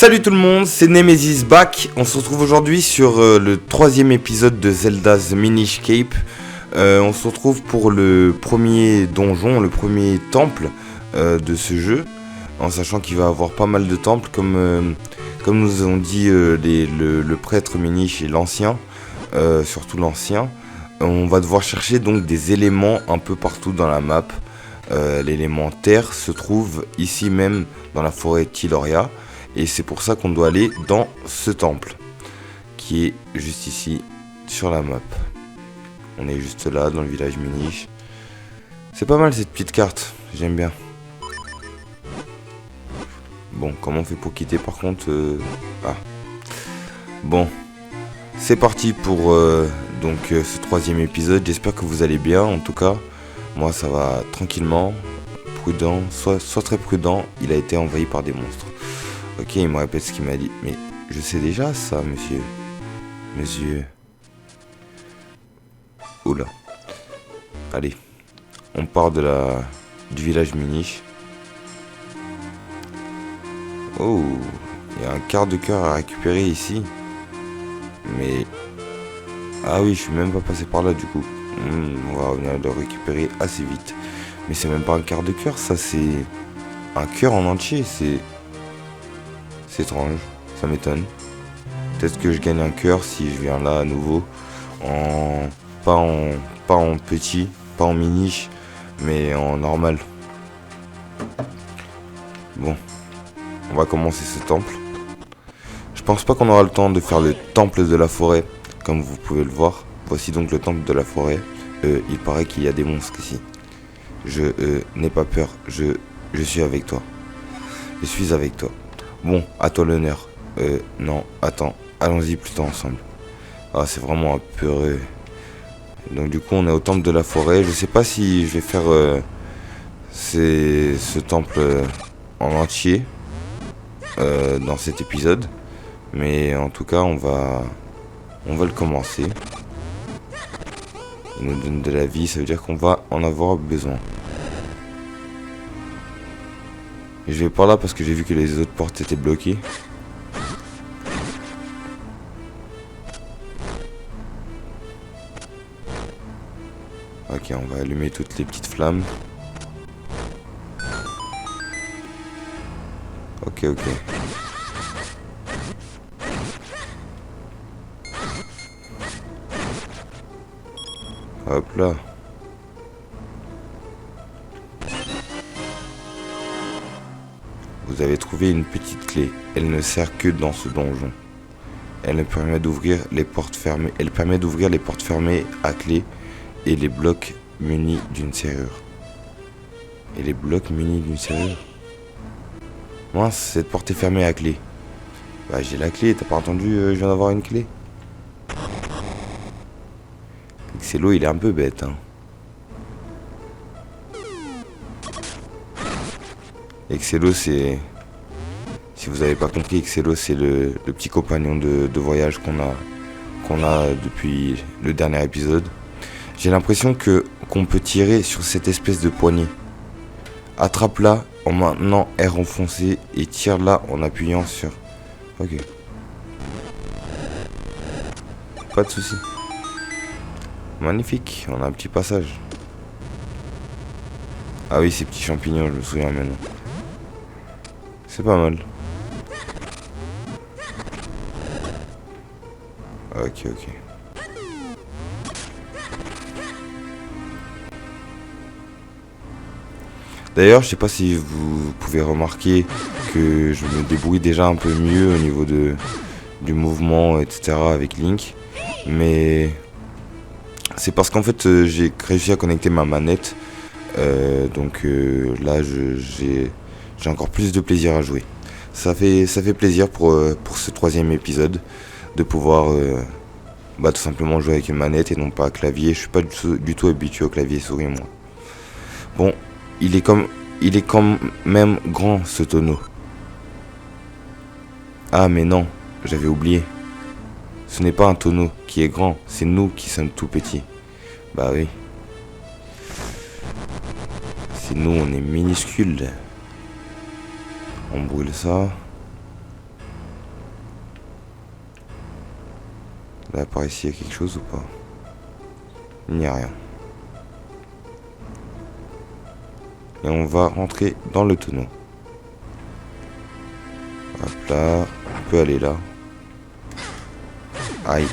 Salut tout le monde, c'est Nemesis back. On se retrouve aujourd'hui sur le troisième épisode de Zelda's Minish Cape. On se retrouve pour le premier donjon, le premier temple de ce jeu, en sachant qu'il va avoir pas mal de temples, comme nous ont dit le prêtre Minish et l'ancien, surtout l'ancien. On va devoir chercher donc des éléments un peu partout dans la map. L'élément terre se trouve ici même dans la forêt Tiloria. Et c'est pour ça qu'on doit aller dans ce temple, qui est juste ici, sur la map. On est juste là, dans le village Minish. C'est pas mal cette petite carte, j'aime bien. Bon, comment on fait pour quitter par contre Ah. Bon, c'est parti pour ce troisième épisode. J'espère que vous allez bien, en tout cas. Moi ça va tranquillement, prudent, soit très prudent. Il a été envahi par des monstres. Ok, il me répète ce qu'il m'a dit. Mais je sais déjà ça, monsieur. Monsieur. Oula. Allez. On part du village Minish. Oh. Il y a un quart de cœur à récupérer ici. Mais... Ah oui, je suis même pas passé par là du coup. On va revenir le récupérer assez vite. Mais c'est même pas un quart de cœur, ça c'est... Un cœur en entier, c'est étrange, ça m'étonne. Peut-être que je gagne un cœur si je viens là à nouveau. Pas en petit, pas en minish, mais en normal. Bon, on va commencer ce temple. Je pense pas qu'on aura le temps de faire le temple de la forêt, comme vous pouvez le voir. Voici donc le temple de la forêt. Il paraît qu'il y a des monstres ici. Je n'ai pas peur, je suis avec toi. Je suis avec toi. Bon, à toi l'honneur. Non, attends, allons-y plutôt ensemble. Ah, c'est vraiment apeuré. Donc du coup, on est au temple de la forêt. Je sais pas si je vais faire ce temple en entier dans cet épisode. Mais en tout cas, on va le commencer. Il nous donne de la vie, ça veut dire qu'on va en avoir besoin. Et je vais par là parce que j'ai vu que les autres portes étaient bloquées. Ok, on va allumer toutes les petites flammes. Ok. Hop là. Vous avez trouvé une petite clé. Elle ne sert que dans ce donjon. Elle permet d'ouvrir les portes fermées. Elle permet d'ouvrir les portes fermées à clé et les blocs munis d'une serrure. Et les blocs munis d'une serrure. Mince, cette porte est fermée à clé. Bah j'ai la clé, t'as pas entendu, je viens d'avoir une clé. Xelo, il est un peu bête, hein. Xelo, c'est... Si vous n'avez pas compris, Xelo, c'est le petit compagnon de voyage qu'on a depuis le dernier épisode. J'ai l'impression qu'on peut tirer sur cette espèce de poignée. Attrape-la en maintenant R enfoncé et tire-la en appuyant sur... Ok. Pas de soucis. Magnifique, on a un petit passage. Ah oui, ces petits champignons, je me souviens maintenant. C'est pas mal. Ok. D'ailleurs, je sais pas si vous pouvez remarquer que je me débrouille déjà un peu mieux au niveau du mouvement, etc. avec Link. Mais c'est parce qu'en fait, j'ai réussi à connecter ma manette. Donc là, j'ai encore plus de plaisir à jouer. Ça fait plaisir pour ce troisième épisode de pouvoir tout simplement jouer avec une manette et non pas un clavier. Je suis pas du tout habitué au clavier souris moi. Bon, il est quand même grand ce tonneau. Ah mais non, j'avais oublié. Ce n'est pas un tonneau qui est grand, c'est nous qui sommes tout petits. Bah oui. C'est nous, on est minuscules. On brûle ça. Là, par ici, il y a quelque chose ou pas? Il n'y a rien. Et on va rentrer dans le tonneau. Hop là. On peut aller là. Aïe.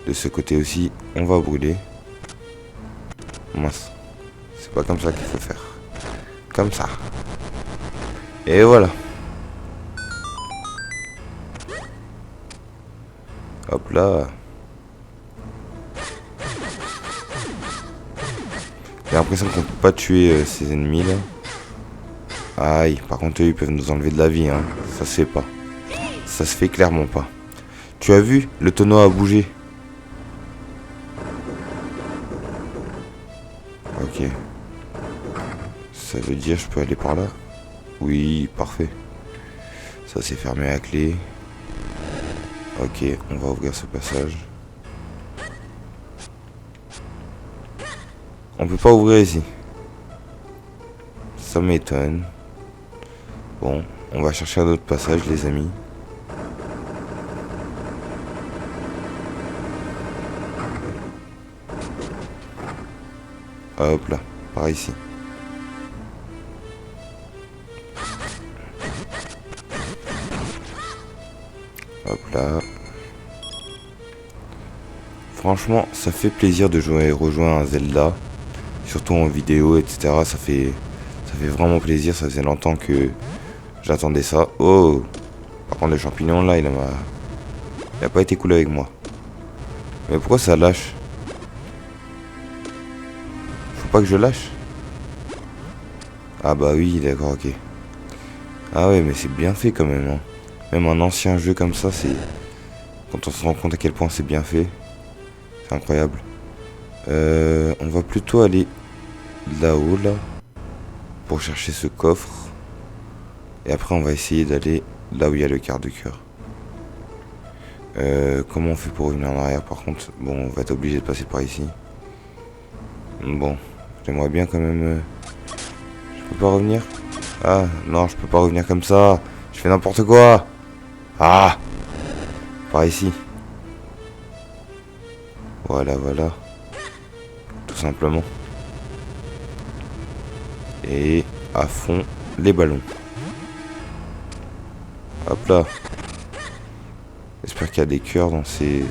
De ce côté aussi, on va brûler. Mince. C'est pas comme ça qu'il faut faire. Comme ça. Et voilà. Hop là. J'ai l'impression qu'on peut pas tuer ces ennemis là. Aïe, par contre eux ils peuvent nous enlever de la vie, hein. Ça se fait pas. Ça se fait clairement pas. Tu as vu, le tonneau a bougé. Ok. Ça veut dire je peux aller par là? Oui, parfait. Ça c'est fermé à clé. Ok, on va ouvrir ce passage. On peut pas ouvrir ici. Ça m'étonne. Bon, on va chercher un autre passage, les amis. Hop là, par ici. Hop là. Franchement, ça fait plaisir de rejoindre un Zelda. Surtout en vidéo, etc. Ça fait vraiment plaisir. Ça faisait longtemps que j'attendais ça. Oh! Par contre, le champignon là, il a pas été cool avec moi. Mais pourquoi ça lâche? Faut pas que je lâche? Ah bah oui, d'accord, ok. Ah ouais, mais c'est bien fait quand même, hein. Même un ancien jeu comme ça, c'est... Quand on se rend compte à quel point c'est bien fait, c'est incroyable. On va plutôt aller là-haut, là, pour chercher ce coffre. Et après, on va essayer d'aller là où il y a le quart de cœur. Comment on fait pour revenir en arrière, par contre? Bon, on va être obligé de passer par ici. Bon, j'aimerais bien quand même... Je peux pas revenir? Ah, non, je peux pas revenir comme ça. Je fais n'importe quoi. Ah! Par ici. Voilà, voilà. Tout simplement. Et à fond, les ballons. Hop là. J'espère qu'il y a des cœurs dans ces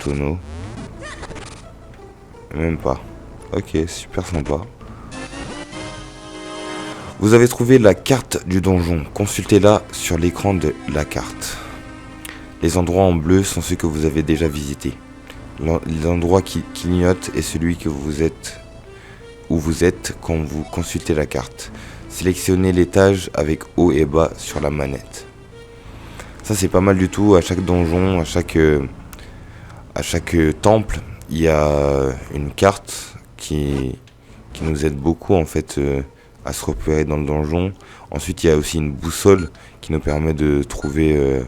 tonneaux. Même pas. Ok, super sympa. Vous avez trouvé la carte du donjon. Consultez-la sur l'écran de la carte. Les endroits en bleu sont ceux que vous avez déjà visités. L'endroit qui clignote est celui que vous êtes, où vous êtes quand vous consultez la carte. Sélectionnez l'étage avec haut et bas sur la manette. Ça c'est pas mal du tout. À chaque donjon, à chaque temple, il y a une carte qui nous aide beaucoup en fait à se repérer dans le donjon. Ensuite il y a aussi une boussole qui nous permet de trouver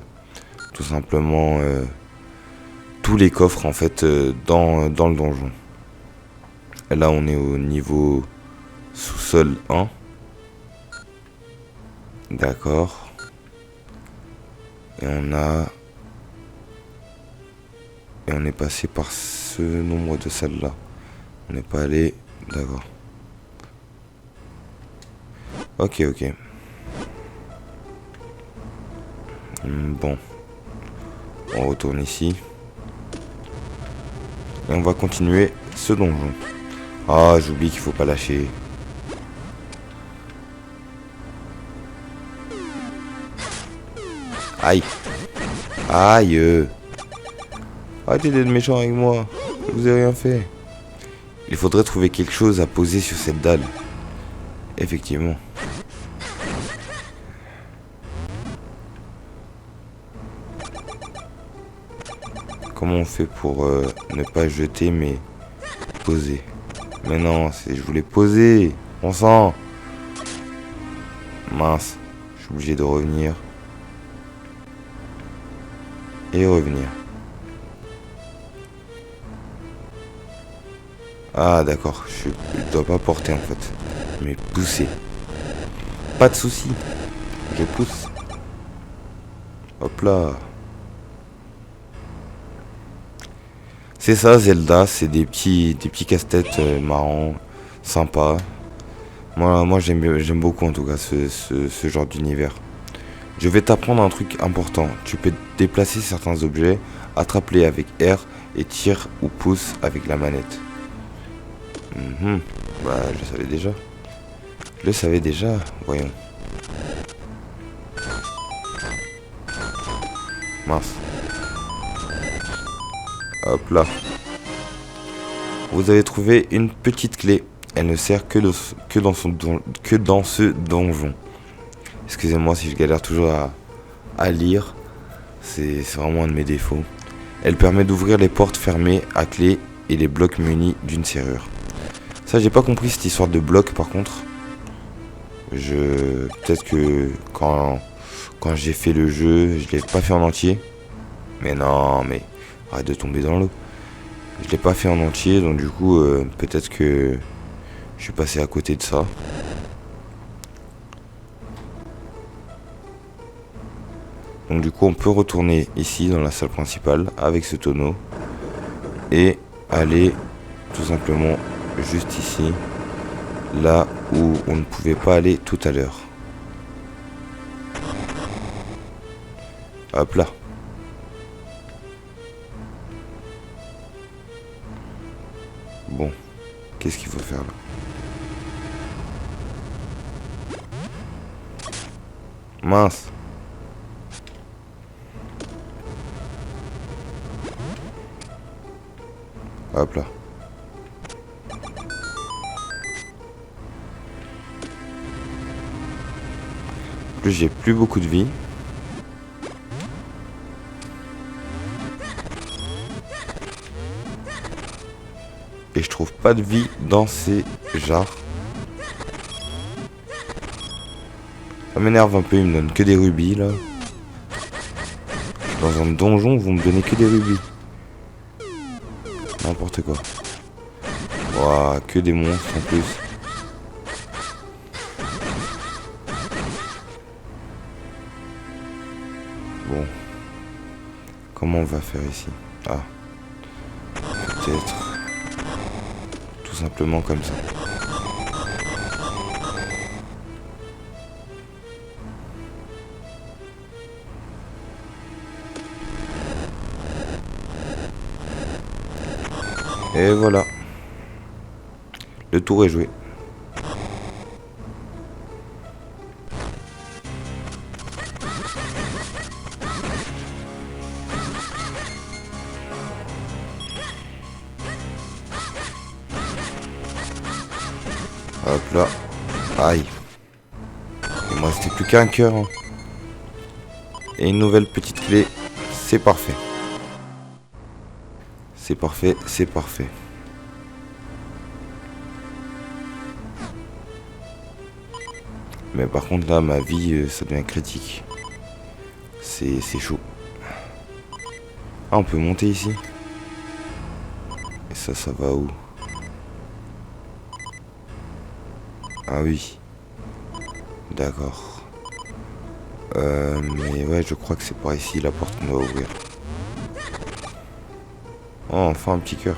tout simplement tous les coffres en fait dans le donjon. Et là on est au niveau sous-sol 1. D'accord. Et on est passé par ce nombre de salles là. On n'est pas allé. D'accord. Ok, ok. Bon. On retourne ici. Et on va continuer ce donjon. Ah, j'oublie qu'il faut pas lâcher. Aïe. Aïe. Arrêtez d'être méchant avec moi. Je vous ai rien fait. Il faudrait trouver quelque chose à poser sur cette dalle. Effectivement. Comment on fait pour ne pas jeter mais poser? Mais non, je voulais poser. On sent. Mince. Je suis obligé de revenir. Et revenir. Ah d'accord, je dois pas porter en fait. Mais pousser. Pas de souci. Je pousse. Hop là. C'est ça Zelda, c'est des petits casse-têtes marrants, sympas. Moi j'aime beaucoup en tout cas ce genre d'univers. Je vais t'apprendre un truc important. Tu peux déplacer certains objets, attrape-les avec R et tire ou pousse avec la manette. Bah je le savais déjà. Je le savais déjà, voyons. Mince. Hop là. Vous avez trouvé une petite clé. Elle ne sert que dans ce donjon. Excusez-moi si je galère toujours à lire. C'est vraiment un de mes défauts. Elle permet d'ouvrir les portes fermées à clé et les blocs munis d'une serrure. Ça, j'ai pas compris cette histoire de blocs par contre. Peut-être que quand j'ai fait le jeu, je l'ai pas fait en entier. Mais non, mais arrête de tomber dans l'eau. Je l'ai pas fait en entier, donc du coup, peut-être que je suis passé à côté de ça. Donc du coup, on peut retourner ici dans la salle principale avec ce tonneau et aller tout simplement juste ici, là où on ne pouvait pas aller tout à l'heure. Hop là. Bon, qu'est-ce qu'il faut faire là? Mince. Hop là. En plus, j'ai plus beaucoup de vie. Et je trouve pas de vie dans ces jarres. Ça m'énerve un peu, ils me donnent que des rubis là. Je suis dans un donjon, vous me donnez que des rubis. N'importe quoi. Ouah, que des monstres en plus. Bon. Comment on va faire ici? Ah. Peut-être. Tout simplement comme ça. Et voilà. Le tour est joué. Hop là. Aïe. Il me restait plus qu'un cœur. Hein. Et une nouvelle petite clé. C'est parfait. C'est parfait, c'est parfait. Mais par contre là, ma vie, ça devient critique. C'est chaud. Ah, on peut monter ici. Et ça va où? Ah oui. D'accord. Mais ouais, je crois que c'est par ici la porte qu'on doit ouvrir. Oh, enfin un petit cœur.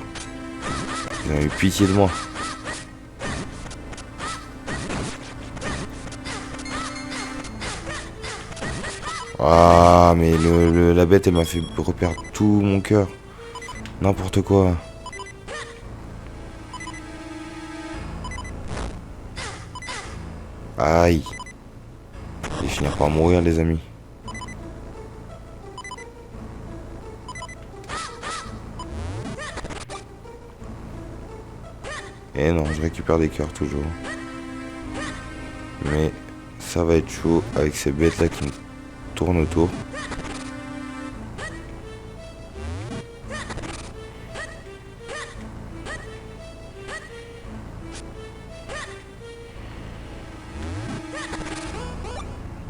Ils ont eu pitié de moi. Ah, mais la bête, elle m'a fait reperdre tout mon cœur. N'importe quoi. Aïe. Je vais finir par mourir, les amis. Et non, je récupère des cœurs toujours. Mais ça va être chaud avec ces bêtes là qui me tournent autour.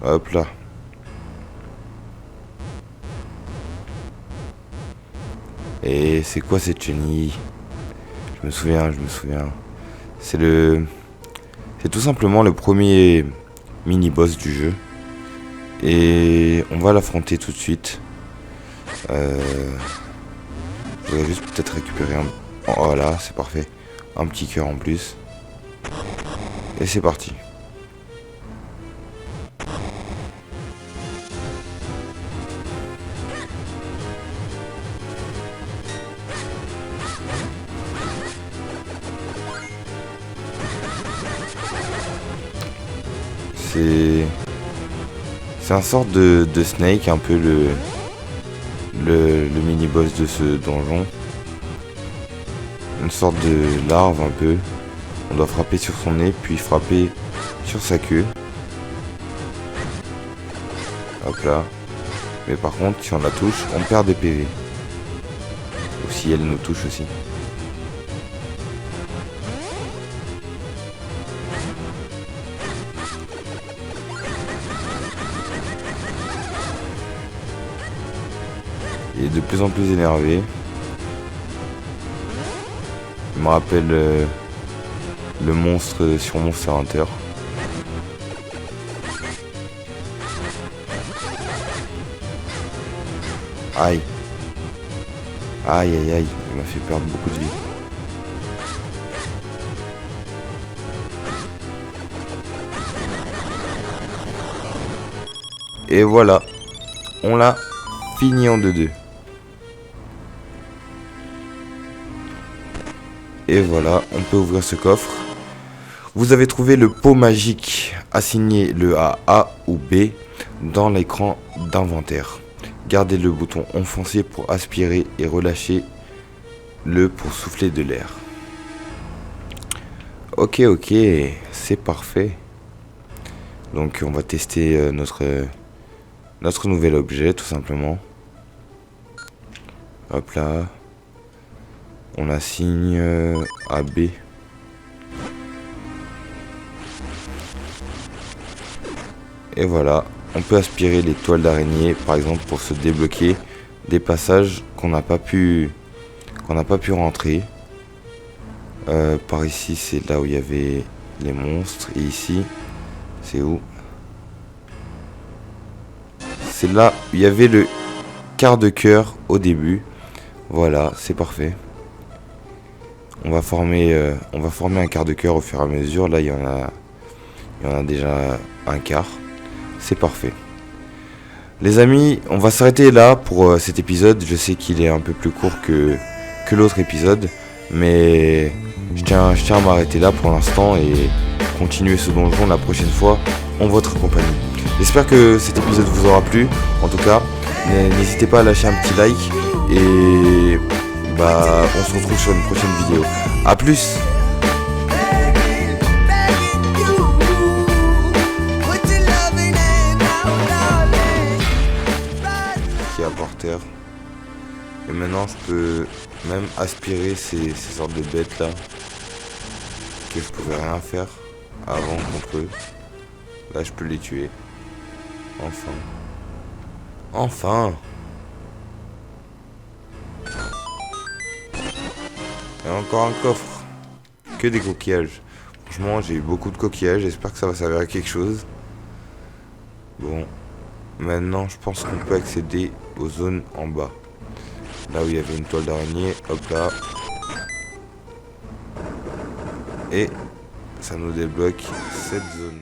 Hop là. Et c'est quoi cette chenille? Je me souviens. C'est tout simplement le premier mini-boss du jeu. Et on va l'affronter tout de suite. Je voudrais juste peut-être récupérer un... Oh, voilà, c'est parfait. Un petit cœur en plus. Et c'est parti. C'est un sorte de Snake, un peu le mini-boss de ce donjon. Une sorte de larve un peu. On doit frapper sur son nez, puis frapper sur sa queue. Hop là. Mais par contre, si on la touche, on perd des PV. Ou si elle nous touche aussi. Il est de plus en plus énervé. Il me rappelle le monstre sur Monster Hunter. Aïe. Aïe aïe aïe, il m'a fait perdre beaucoup de vie. Et voilà, on l'a fini en 2-2. Et voilà, on peut ouvrir ce coffre. Vous avez trouvé le pot magique, assigné le à A ou B dans l'écran d'inventaire. Gardez le bouton enfoncé pour aspirer et relâchez le pour souffler de l'air. Ok, c'est parfait. Donc on va tester notre nouvel objet tout simplement. Hop là. On assigne à B. Et voilà, on peut aspirer les toiles d'araignée par exemple pour se débloquer des passages qu'on n'a pas pu rentrer. Par ici c'est là où il y avait les monstres et ici c'est où? C'est là où il y avait le quart de cœur au début. Voilà, c'est parfait. On va former un quart de cœur au fur et à mesure. Là, il y en a déjà un quart. C'est parfait. Les amis, on va s'arrêter là pour cet épisode. Je sais qu'il est un peu plus court que l'autre épisode. Mais je tiens à m'arrêter là pour l'instant et continuer ce donjon la prochaine fois en votre compagnie. J'espère que cet épisode vous aura plu. En tout cas, n'hésitez pas à lâcher un petit like. Et on se retrouve sur une prochaine vidéo. A plus. Qui est à par terre. Et maintenant je peux même aspirer ces sortes de bêtes là. Que je pouvais rien faire avant contre eux. Là je peux les tuer. Enfin. Et encore un coffre. Que des coquillages. Franchement, j'ai eu beaucoup de coquillages. J'espère que ça va servir à quelque chose. Bon. Maintenant, je pense qu'on peut accéder aux zones en bas. Là où il y avait une toile d'araignée. Hop là. Et ça nous débloque cette zone.